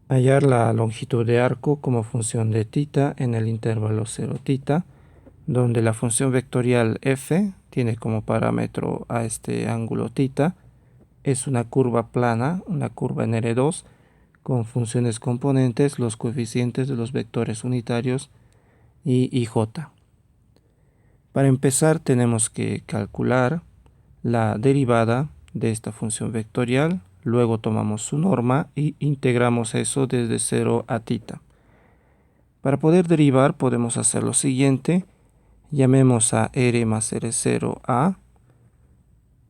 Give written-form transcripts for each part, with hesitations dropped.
Hallar la longitud de arco como función de θ en el intervalo 0 θ, donde la función vectorial f tiene como parámetro a este ángulo θ. Es una curva plana, una curva en R2, con funciones componentes, los coeficientes de los vectores unitarios y j. Para empezar tenemos que calcular la derivada de esta función vectorial, luego tomamos su norma y integramos eso desde 0 a θ. Para poder derivar podemos hacer lo siguiente: llamemos a r más r0 a.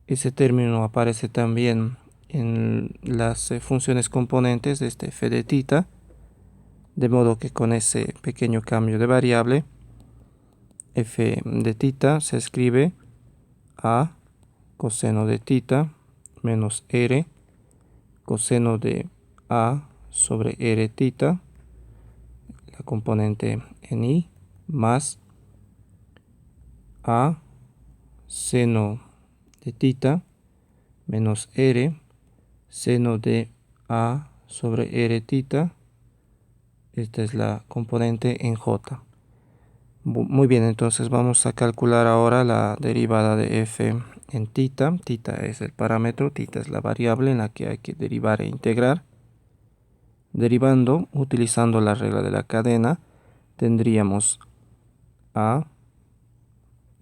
Ese término aparece también en las funciones componentes de este f de θ, de modo que con ese pequeño cambio de variable, f de θ se escribe a coseno de θ menos r coseno de a sobre r θ, la componente en i, más a seno de θ menos r seno de a sobre r θ. Esta es la componente en j. Muy bien, entonces vamos a calcular ahora la derivada de f en θ. Θ es el parámetro, θ es la variable en la que hay que derivar e integrar. Derivando, utilizando la regla de la cadena, tendríamos a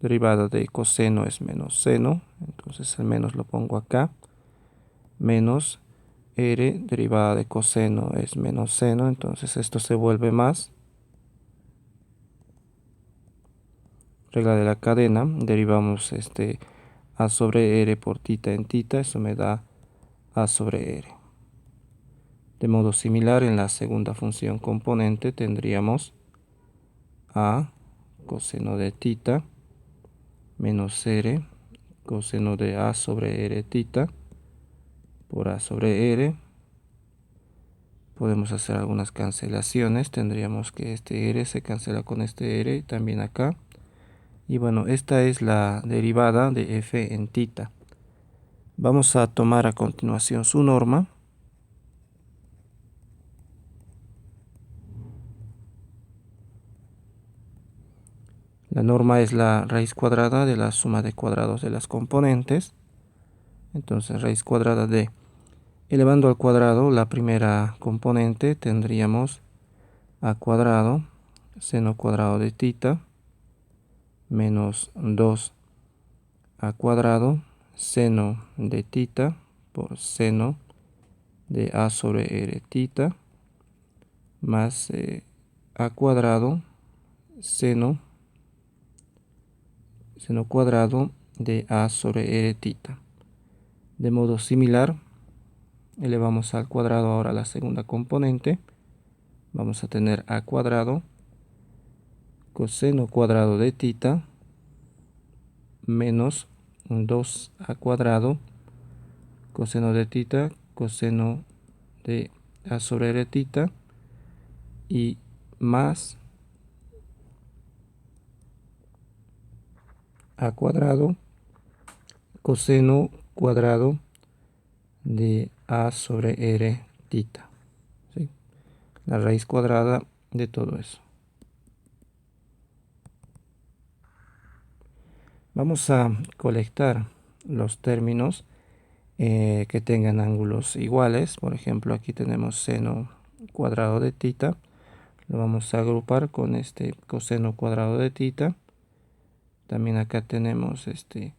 derivada de coseno es menos seno, entonces el menos lo pongo acá, menos r derivada de coseno es menos seno, entonces esto se vuelve más. Regla de la cadena, derivamos este a sobre r por θ en θ, eso me da a sobre r. De modo similar, en la segunda función componente tendríamos a coseno de θ menos r coseno de a sobre r θ por a sobre r. Podemos hacer algunas cancelaciones, tendríamos que este r se cancela con este r también acá. Y bueno, esta es la derivada de f en θ. Vamos a tomar a continuación su norma. La norma es la raíz cuadrada de la suma de cuadrados de las componentes. Entonces, raíz cuadrada de, elevando al cuadrado la primera componente, tendríamos a cuadrado seno cuadrado de θ menos 2 a cuadrado seno de θ por seno de a sobre r θ más a cuadrado seno cuadrado de a sobre r θ. De modo similar, elevamos al cuadrado ahora la segunda componente. Vamos a tener a cuadrado coseno cuadrado de θ menos 2 a cuadrado coseno de θ coseno de a sobre r θ y más a cuadrado coseno cuadrado de a sobre r θ. ¿Sí? La raíz cuadrada de todo eso. Vamos a colectar los términos que tengan ángulos iguales. Por ejemplo, aquí tenemos seno cuadrado de θ. Lo vamos a agrupar con este coseno cuadrado de θ. También acá tenemos este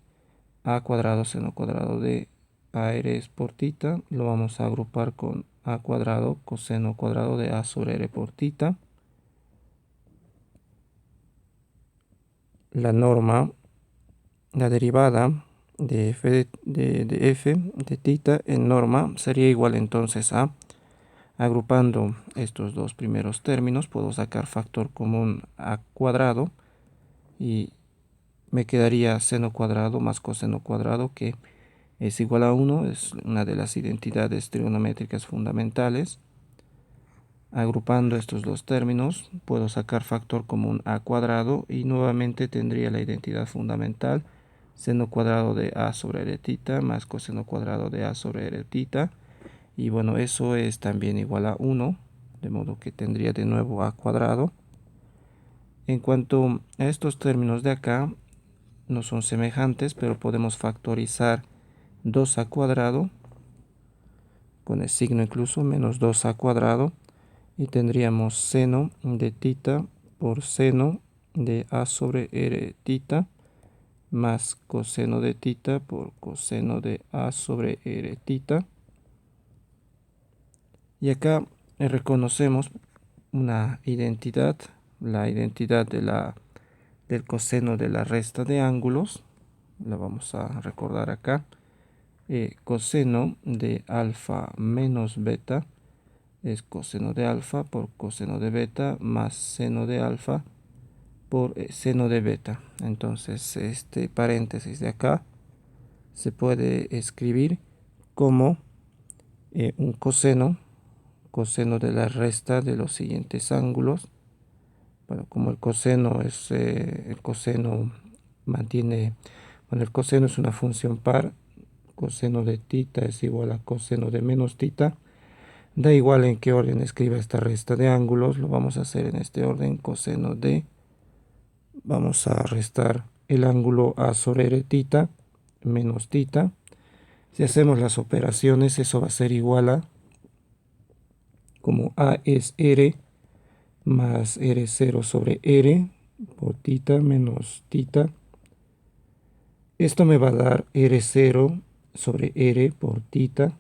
a cuadrado seno cuadrado de AR es por θ. Lo vamos a agrupar con a cuadrado coseno cuadrado de a sobre r por θ. La norma, la derivada de f de f de θ en norma sería igual entonces a, agrupando estos dos primeros términos, puedo sacar factor común a cuadrado y me quedaría seno cuadrado más coseno cuadrado, que es igual a 1, es una de las identidades trigonométricas fundamentales. Agrupando estos dos términos, puedo sacar factor común a cuadrado y nuevamente tendría la identidad fundamental seno cuadrado de a sobre r θ más coseno cuadrado de a sobre r θ. Y bueno, eso es también igual a 1. de modo que tendría de nuevo a cuadrado. En cuanto a estos términos de acá, no son semejantes, pero podemos factorizar 2 a cuadrado, con el signo incluso, menos 2 a cuadrado, y tendríamos seno de tita por seno de a sobre r tita, más coseno de tita por coseno de a sobre r tita. Y acá reconocemos una identidad, la identidad del coseno de la resta de ángulos. La vamos a recordar acá. Coseno de alfa menos beta es coseno de alfa por coseno de beta más seno de alfa por seno de beta. Entonces este paréntesis de acá se puede escribir como un coseno de la resta de los siguientes ángulos. Bueno, como el coseno es el coseno mantiene, bueno, el coseno es una función par, coseno de tita es igual a coseno de menos tita. Da igual en qué orden escriba esta resta de ángulos, lo vamos a hacer en este orden, coseno de, vamos a restar el ángulo a sobre r tita menos tita. Si hacemos las operaciones, eso va a ser igual a, como a es r, más r0 sobre r por tita menos tita. Esto me va a dar r0 sobre r por tita.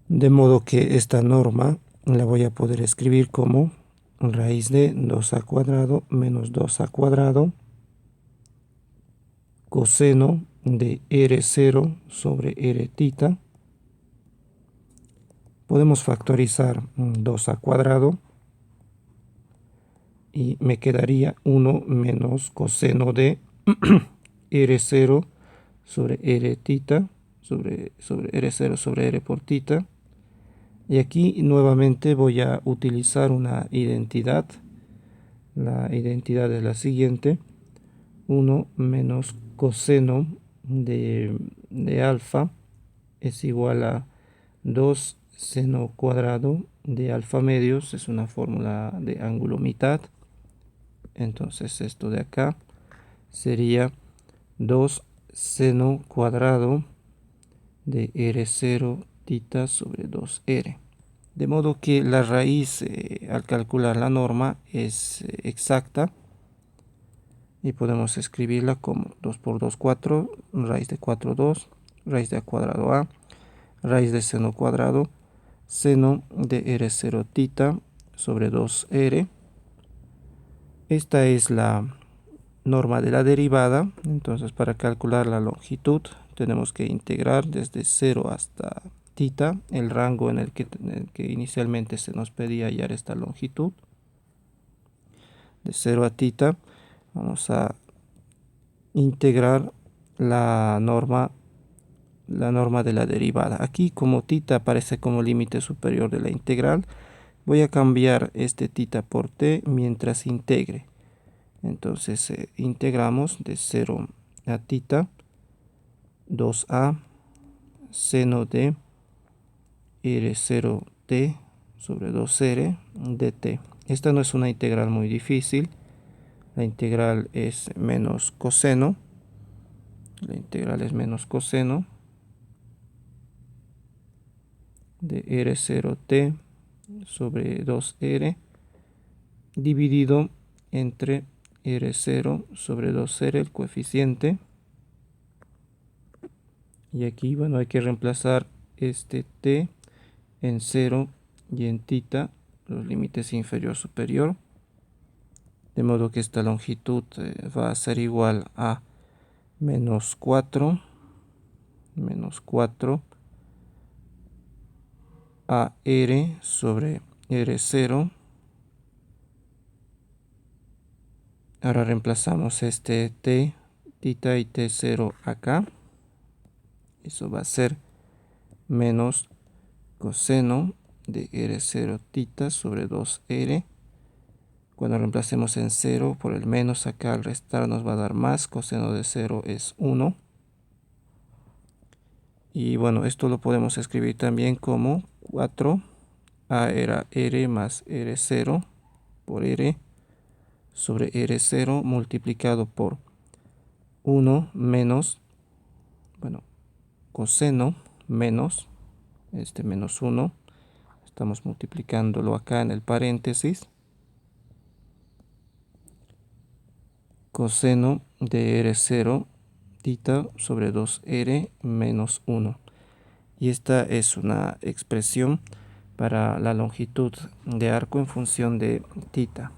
De modo que esta norma la voy a poder escribir como raíz de 2a cuadrado menos 2a cuadrado coseno de r0 sobre r tita. Podemos factorizar 2a cuadrado y me quedaría 1 menos coseno de r0 sobre r tita sobre r0 sobre r por tita. Y aquí nuevamente voy a utilizar una identidad. La identidad es la siguiente. 1 menos coseno de alfa es igual a 2 seno cuadrado de alfa medios. Es una fórmula de ángulo mitad. Entonces esto de acá sería 2 seno cuadrado de r0 tita sobre 2r. De modo que la raíz al calcular la norma es exacta y podemos escribirla como 2 por 2, 4, raíz de 4, 2, raíz de a cuadrado a, raíz de seno cuadrado, seno de r0 tita sobre 2r. Esta es la norma de la derivada. Entonces para calcular la longitud tenemos que integrar desde 0 hasta tita, el rango en el que inicialmente se nos pedía hallar esta longitud. De 0 a tita vamos a integrar la norma de la derivada. Aquí, como tita aparece como límite superior de la integral, voy a cambiar este tita por t mientras integre. Entonces integramos de 0 a tita 2a seno de r0t sobre 2r dt. Esta no es una integral muy difícil. La integral es menos coseno. La integral es menos coseno de r0t sobre 2r dividido entre r0 sobre 2r, el coeficiente. Y aquí, bueno, hay que reemplazar este t en 0 y en tita, los límites inferior superior. De modo que esta longitud va a ser igual a menos 4 a r sobre r0. Ahora reemplazamos este t, tita y t0 acá. Eso va a ser menos coseno de r0 tita sobre 2r. Cuando reemplacemos en 0 por el menos acá, al restar nos va a dar más. Coseno de 0 es 1. Y bueno, esto lo podemos escribir también como 4. A era R más R0 por R sobre R0 multiplicado por 1 menos, bueno, coseno menos este menos 1. Estamos multiplicándolo acá en el paréntesis. Coseno de R0 tita sobre 2R menos 1. Y esta es una expresión para la longitud de arco en función de tita.